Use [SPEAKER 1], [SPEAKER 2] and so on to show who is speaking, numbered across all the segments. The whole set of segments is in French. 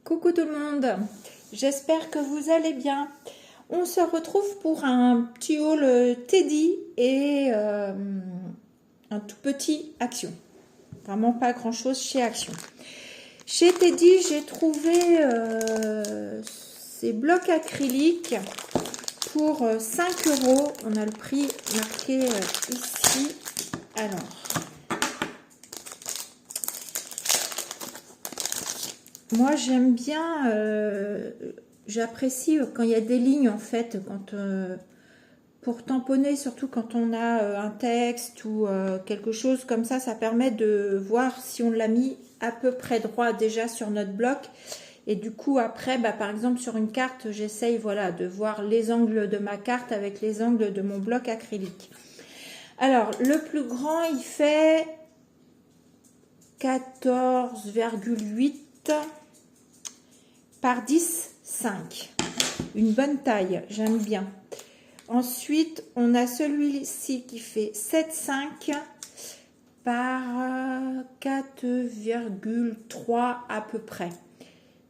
[SPEAKER 1] Coucou tout le monde, j'espère que vous allez bien. On se retrouve pour un petit haul Teddy et un tout petit Action. Vraiment pas grand chose chez Action. Chez Teddy, j'ai trouvé ces blocs acryliques pour 5 €. On a le prix marqué ici. Alors, moi, j'aime bien, j'apprécie quand il y a des lignes, en fait, quand, pour tamponner, surtout quand on a un texte ou quelque chose comme ça permet de voir si on l'a mis à peu près droit déjà sur notre bloc. Et du coup, après, par exemple, sur une carte, j'essaye de voir les angles de ma carte avec les angles de mon bloc acrylique. Alors, le plus grand, il fait 14,8 par 10,5. Une bonne taille, j'aime bien. Ensuite, on a celui-ci qui fait 7,5 par 4,3 à peu près.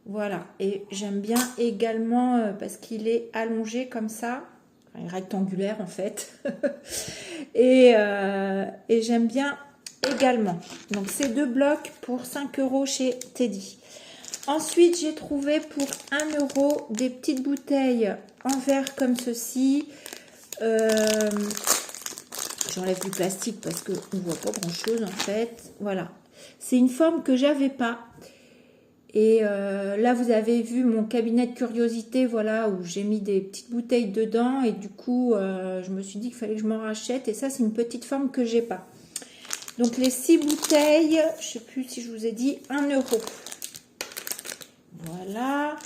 [SPEAKER 1] Voilà, et j'aime bien également parce qu'il est allongé comme ça, rectangulaire en fait. et j'aime bien également. Donc, ces deux blocs pour 5 € chez Teddy. Ensuite, j'ai trouvé pour 1 € des petites bouteilles en verre comme ceci. J'enlève du plastique parce qu'on ne voit pas grand chose en fait. Voilà, c'est une forme que j'avais pas. Et là, vous avez vu mon cabinet de curiosité, voilà, où j'ai mis des petites bouteilles dedans. Et du coup, je me suis dit qu'il fallait que je m'en rachète. Et ça, c'est une petite forme que j'ai pas. Donc, les 6 bouteilles, je sais plus si je vous ai dit, 1 €. Voilà.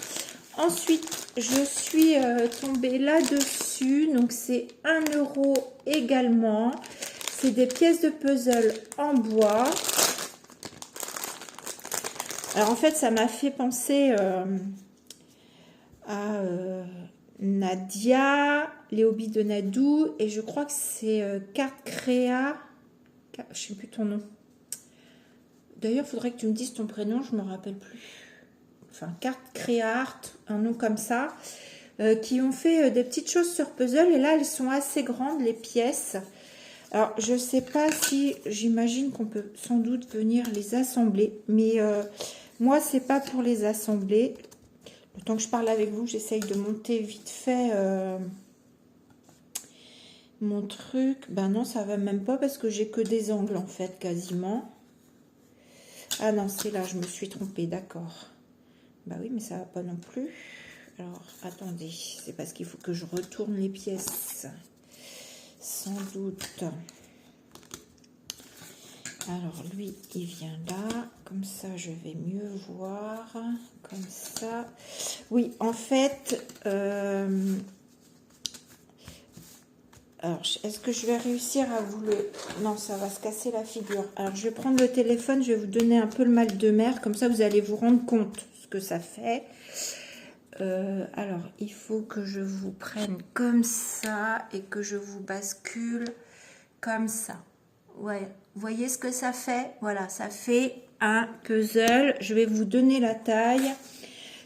[SPEAKER 1] Ensuite, je suis tombée là-dessus. Donc, c'est 1 € également. C'est des pièces de puzzle en bois. Alors, en fait, ça m'a fait penser à Nadia, les hobbies de Nadou. Et je crois que c'est Carte Créa. Je ne sais plus ton nom. D'ailleurs, il faudrait que tu me dises ton prénom. Je ne me rappelle plus. Enfin, Carte Créa Art, un nom comme ça, qui ont fait des petites choses sur puzzle. Et là, elles sont assez grandes, les pièces. Alors, je ne sais pas si, j'imagine qu'on peut sans doute venir les assembler. Mais moi, c'est pas pour les assembler. Le temps que je parle avec vous, j'essaye de monter vite fait mon truc. Ben non, ça va même pas parce que j'ai que des angles, en fait, quasiment. Ah non, c'est là, je me suis trompée, d'accord. Bah oui, mais ça va pas non plus. Alors, attendez, c'est parce qu'il faut que je retourne les pièces. Sans doute. Alors, lui, il vient là. Comme ça, je vais mieux voir. Comme ça. Oui, en fait... alors, est-ce que je vais réussir à vous le... Non, ça va se casser la figure. Alors, je vais prendre le téléphone. Je vais vous donner un peu le mal de mer. Comme ça, vous allez vous rendre compte que ça fait. Alors, il faut que je vous prenne comme ça et que je vous bascule comme ça. Ouais, vous voyez ce que ça fait? Voilà, ça fait un puzzle. Je vais vous donner la taille.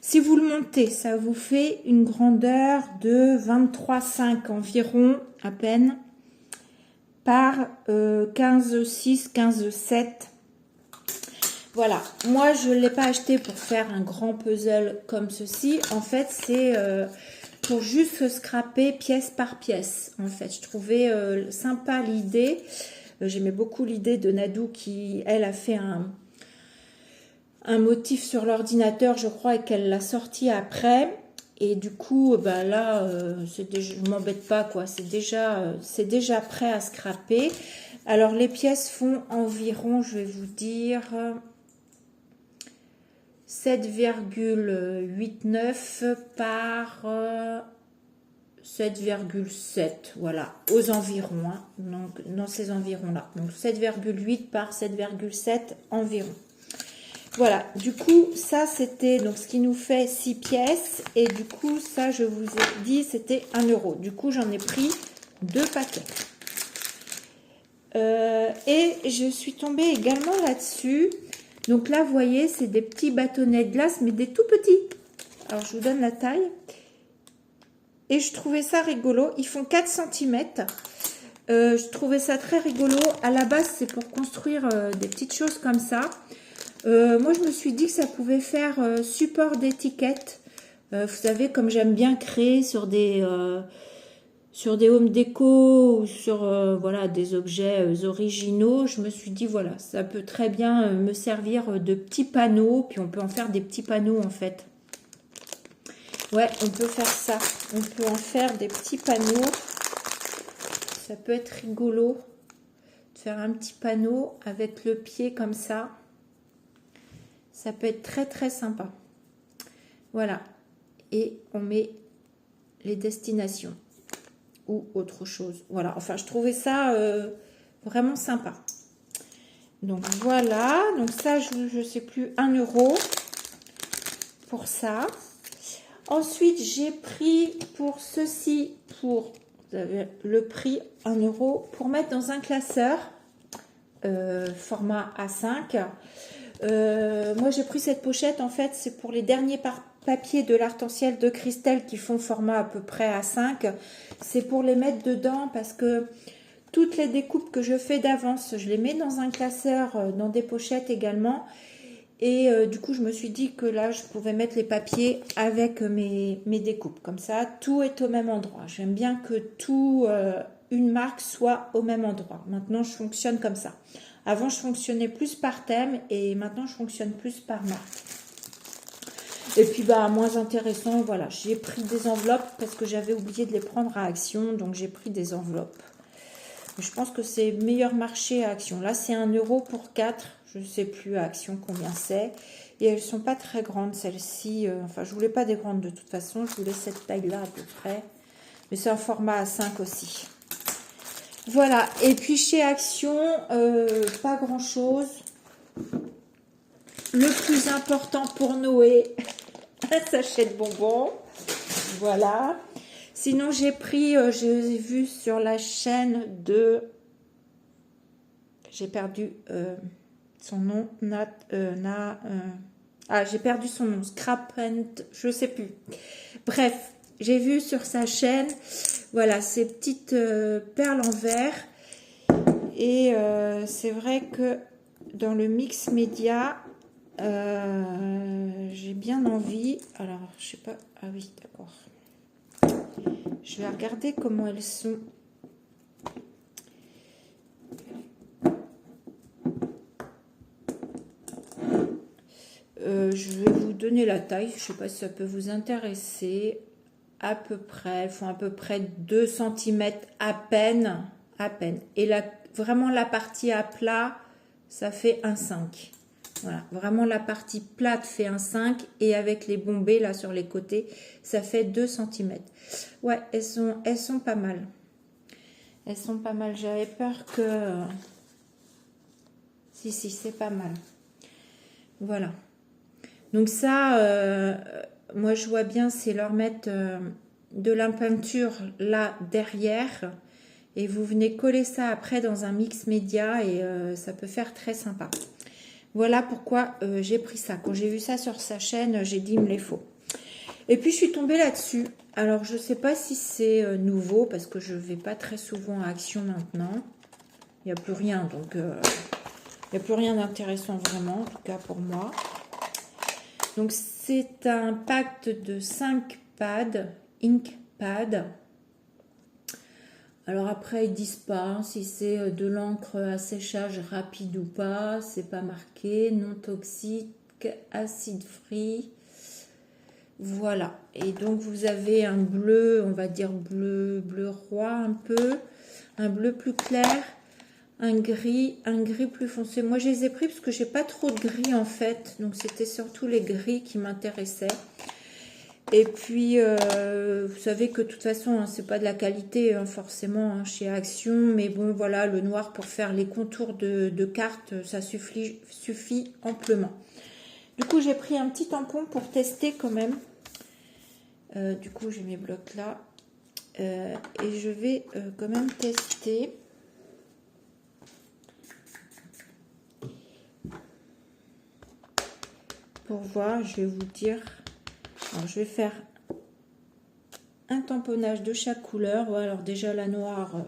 [SPEAKER 1] Si vous le montez, ça vous fait une grandeur de 23,5 environ, à peine, par 15,6, 15,7. Voilà, moi je ne l'ai pas acheté pour faire un grand puzzle comme ceci. En fait, c'est pour juste scraper pièce par pièce. En fait, je trouvais sympa l'idée. J'aimais beaucoup l'idée de Nadou qui, elle, a fait un motif sur l'ordinateur, je crois, et qu'elle l'a sorti après. Et du coup, là, je ne m'embête pas, quoi. C'est déjà prêt à scraper. Alors, les pièces font environ, je vais vous dire... 7,89 par 7,7, voilà, aux environs, hein, donc dans ces environs-là. Donc 7,8 par 7,7 environ. Voilà, du coup, ça c'était donc ce qui nous fait 6 pièces. Et du coup, ça, je vous ai dit, c'était 1 €. Du coup, j'en ai pris 2 paquets. Et je suis tombée également là-dessus Donc là, vous voyez, c'est des petits bâtonnets de glace, mais des tout petits. Alors, je vous donne la taille. Et je trouvais ça rigolo. Ils font 4 cm. Je trouvais ça très rigolo. À la base, c'est pour construire des petites choses comme ça. Moi, je me suis dit que ça pouvait faire support d'étiquette. Vous savez, comme j'aime bien créer sur des home déco ou sur voilà, des objets originaux, je me suis dit, voilà, ça peut très bien me servir de petits panneaux. Puis on peut en faire des petits panneaux, en fait. Ouais, on peut faire ça. On peut en faire des petits panneaux. Ça peut être rigolo de faire un petit panneau avec le pied comme ça. Ça peut être très très sympa. Voilà. Et on met les destinations ou autre chose. Voilà. Enfin, je trouvais ça vraiment sympa. Donc voilà. Donc ça, je ne sais plus, 1 € pour ça. Ensuite, j'ai pris pour ceci, pour vous avez le prix 1 € pour mettre dans un classeur format A5. Moi, j'ai pris cette pochette, en fait, c'est pour les derniers papiers de l'Arc-en-Ciel de Christelle qui font format à peu près A5. C'est pour les mettre dedans parce que toutes les découpes que je fais d'avance, je les mets dans un classeur, dans des pochettes également. Et du coup, je me suis dit que là, je pouvais mettre les papiers avec mes découpes. Comme ça, tout est au même endroit. J'aime bien que tout, une marque soit au même endroit. Maintenant, je fonctionne comme ça. Avant, je fonctionnais plus par thème et maintenant, je fonctionne plus par marque. Et puis, bah, moins intéressant, voilà. J'ai pris des enveloppes parce que j'avais oublié de les prendre à Action. Donc, j'ai pris des enveloppes. Je pense que c'est meilleur marché à Action. Là, c'est 1 € pour 4. Je ne sais plus à Action combien c'est. Et elles ne sont pas très grandes, celles-ci. Enfin, je ne voulais pas des grandes de toute façon. Je voulais cette taille-là à peu près. Mais c'est un format A5 aussi. Voilà. Et puis, chez Action, pas grand-chose. Le plus important pour Noé, un sachet de bonbons. Voilà. Sinon, j'ai pris, j'ai vu sur la chaîne de... J'ai perdu son nom. J'ai perdu son nom. Scrap and... Je sais plus. Bref, j'ai vu sur sa chaîne, voilà, ces petites perles en verre. Et c'est vrai que dans le mix média, j'ai bien envie. Alors, je sais pas. Ah oui, d'accord. Je vais regarder comment elles sont. Je vais vous donner la taille. Je ne sais pas si ça peut vous intéresser. À peu près, elles font à peu près 2 cm à peine. À peine. Et vraiment la partie à plat, ça fait 1,5. Voilà, vraiment la partie plate fait 1,5 et avec les bombées là sur les côtés, ça fait 2 cm. Ouais, elles sont pas mal. Elles sont pas mal. J'avais peur que... Si, c'est pas mal. Voilà. Donc ça, moi je vois bien, c'est leur mettre de la peinture là derrière. Et vous venez coller ça après dans un mix média et ça peut faire très sympa. Voilà pourquoi j'ai pris ça. Quand j'ai vu ça sur sa chaîne, j'ai dit il me les faut. Et puis je suis tombée là-dessus. Alors je ne sais pas si c'est nouveau parce que je ne vais pas très souvent à Action maintenant. Il n'y a plus rien, donc il n'y a plus rien d'intéressant vraiment, en tout cas pour moi. Donc c'est un pack de 5 pads, ink pads. Alors après, ils disent pas hein, si c'est de l'encre à séchage rapide ou pas. C'est pas marqué. Non toxique, acide free. Voilà. Et donc, vous avez un bleu, on va dire bleu roi un peu. Un bleu plus clair. Un gris plus foncé. Moi, je les ai pris parce que j'ai pas trop de gris en fait. Donc, c'était surtout les gris qui m'intéressaient. Et puis, vous savez que de toute façon, hein, c'est pas de la qualité hein, forcément hein, chez Action. Mais bon, voilà, le noir pour faire les contours de cartes, ça suffit amplement. Du coup, j'ai pris un petit tampon pour tester quand même. Du coup, j'ai mes blocs là. Et je vais quand même tester. pour voir, je vais vous dire. Alors, je vais faire un tamponnage de chaque couleur. Ouais, alors déjà la noire,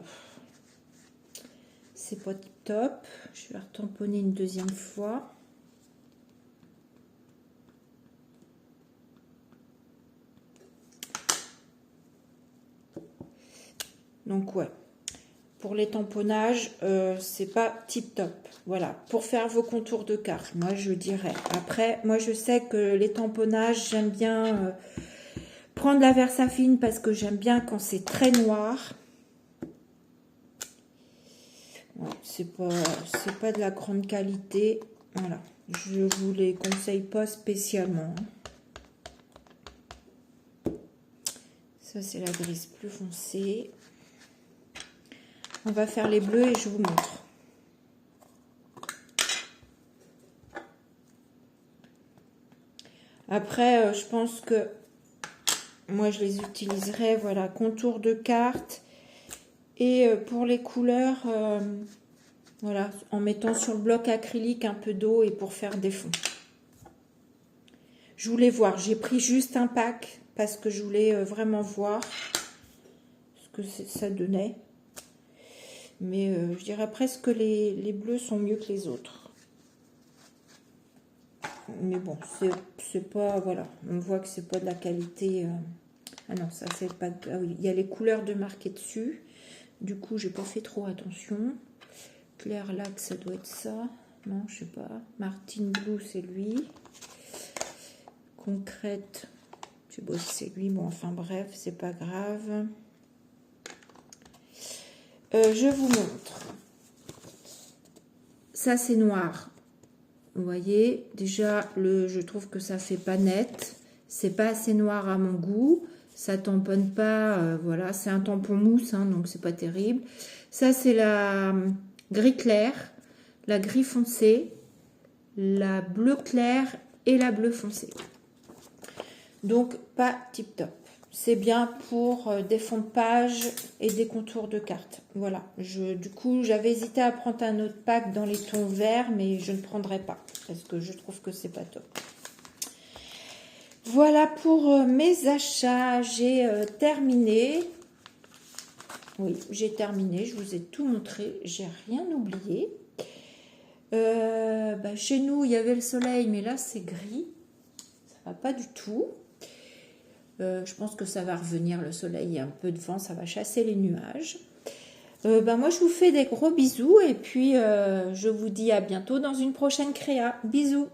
[SPEAKER 1] c'est pas top. Je vais retamponner une deuxième fois. Donc ouais, pour les tamponnages, c'est pas tip top. Voilà, pour faire vos contours de carte, moi je dirais. Après, moi je sais que les tamponnages, j'aime bien prendre la Versafine parce que j'aime bien quand c'est très noir. Ouais, c'est pas de la grande qualité. Voilà, je vous les conseille pas spécialement. Ça c'est la grise plus foncée. On va faire les bleus et je vous montre. Après, je pense que moi, je les utiliserai, voilà, contour de carte. Et pour les couleurs, voilà, en mettant sur le bloc acrylique un peu d'eau et pour faire des fonds. Je voulais voir, j'ai pris juste un pack parce que je voulais vraiment voir ce que ça donnait. Mais je dirais presque que les bleus sont mieux que les autres. Mais bon, c'est pas, voilà, on voit que c'est pas de la qualité. Ah non, ça c'est pas. Ah oui, il y a les couleurs de marquées dessus. Du coup, j'ai pas fait trop attention. Clair Lac, ça doit être ça. Non, je sais pas. Martin Blue, c'est lui. Concrète, je sais pas si c'est lui. Bon, enfin bref, c'est pas grave. Je vous montre. Ça, c'est noir. Vous voyez, déjà, je trouve que ça fait pas net. C'est pas assez noir à mon goût. Ça tamponne pas. Voilà, c'est un tampon mousse, hein, donc c'est pas terrible. Ça, c'est la gris clair, la gris foncé, la bleu clair et la bleu foncé. Donc, pas tip top. C'est bien pour des fonds de page et des contours de cartes. Voilà. Du coup, j'avais hésité à prendre un autre pack dans les tons verts, mais je ne prendrai pas parce que je trouve que c'est pas top. Voilà pour mes achats. J'ai terminé. Oui, j'ai terminé. Je vous ai tout montré. J'ai rien oublié. Chez nous, il y avait le soleil, mais là, c'est gris. Ça va pas du tout. Je pense que ça va revenir, le soleil, il y a un peu de vent, ça va chasser les nuages. Moi, je vous fais des gros bisous et puis je vous dis à bientôt dans une prochaine créa. Bisous!